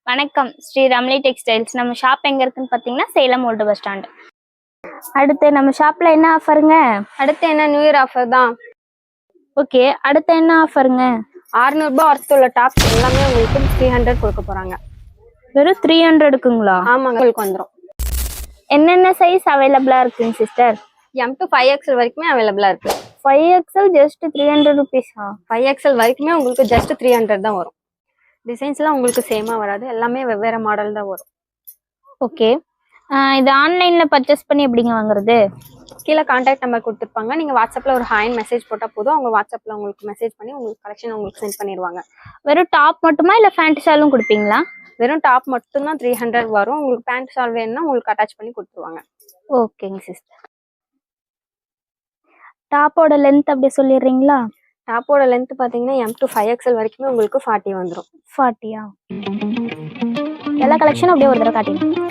வணக்கம், Sri Ramli textiles. நம்ம shop எங்க இருக்குன்னு பாத்தீங்கன்னா சேலம் ஓல்டு பஸ் ஸ்டாண்ட். அடுத்து நம்ம ஷாப்ல என்ன ஆஃபருங்க? அடுத்து என்ன நியூ இயர் ஆஃபர் தான். ஓகே, அடுத்து என்ன ஆஃபருங்க? 600 ரூபாய் ஒர்த்துள்ள டாப்ஸ் எல்லாமே உங்களுக்கு 300 கொடுக்க போறாங்க. வெறும் 300க்குங்களா? ஆமாங்க, உங்களுக்கு வந்துடும். என்னென்ன சைஸ் அவைலபிளா இருக்குங்க சிஸ்டர்? M to 5XL வரைக்குமே அவைலபிளா இருக்கு. 5XL just 300 ருபீஸா? 5XL வரைக்குமே உங்களுக்கு ஜஸ்ட் 300 தான் வரும். டிசைன்ஸ்லாம் உங்களுக்கு சேமா வராது, எல்லாமே வெவ்வேறு மாடல் தான் வரும். ஓகே, இது ஆன்லைன்ல பர்ச்சேஸ் பண்ணி எப்படிங்க வாங்குறது? கீழே கான்டாக்ட் நம்பர் கொடுத்துருப்பாங்க. நீங்க வாட்ஸ்அப்ல ஒரு ஹாய்னு மெசேஜ் போட்டா போதும், அவங்க வாட்ஸ்அப்ல உங்களுக்கு மெசேஜ் பண்ணி உங்களுக்கு கலெக்ஷன் உங்களுக்கு சென்ட் பண்ணிடுவாங்க. வெறும் டாப் மட்டுமா இல்ல பேண்ட் ஷாலும் கொடுப்பீங்களா? வெறும் டாப் மட்டும் தான் 300 வரும். உங்களுக்கு பேண்ட் ஷால் வேணும்னா உங்களுக்கு அட்டாச் பண்ணி கொடுத்துருவாங்க. ஓகேங்க சிஸ்டர். டாப்போட லென்த் அப்படி சொல்லிடுறீங்களா? டாப்போட லென்த் பாத்தீங்கன்னா M to 5XL வரைக்குமே உங்களுக்கு 40 வந்துடும். 40யா? எல்லா கலெக்ஷனும் அப்படியே ஒரு தடவை காட்டிடுங்க.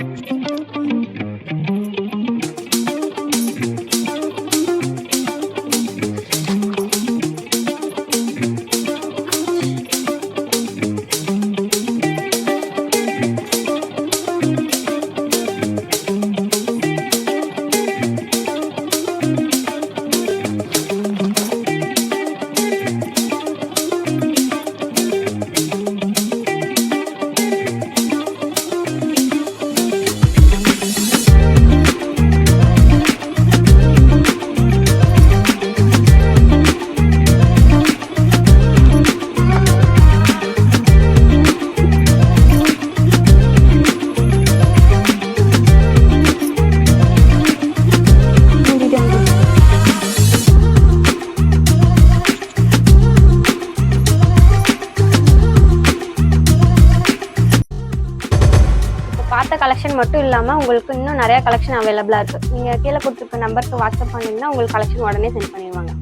பார்த்த கலெக்ஷன் மட்டும் இல்லாமல் உங்களுக்கு இன்னும் நிறைய கலெக்ஷன் அவைலபிளாக இருக்குது. நீங்கள் கீழே கொடுத்துருக்க நம்பருக்கு வாட்ஸ்அப் பண்ணிங்கன்னா உங்களுக்கு கலெக்ஷன் உடனே சென்ட் பண்ணிடுவாங்க.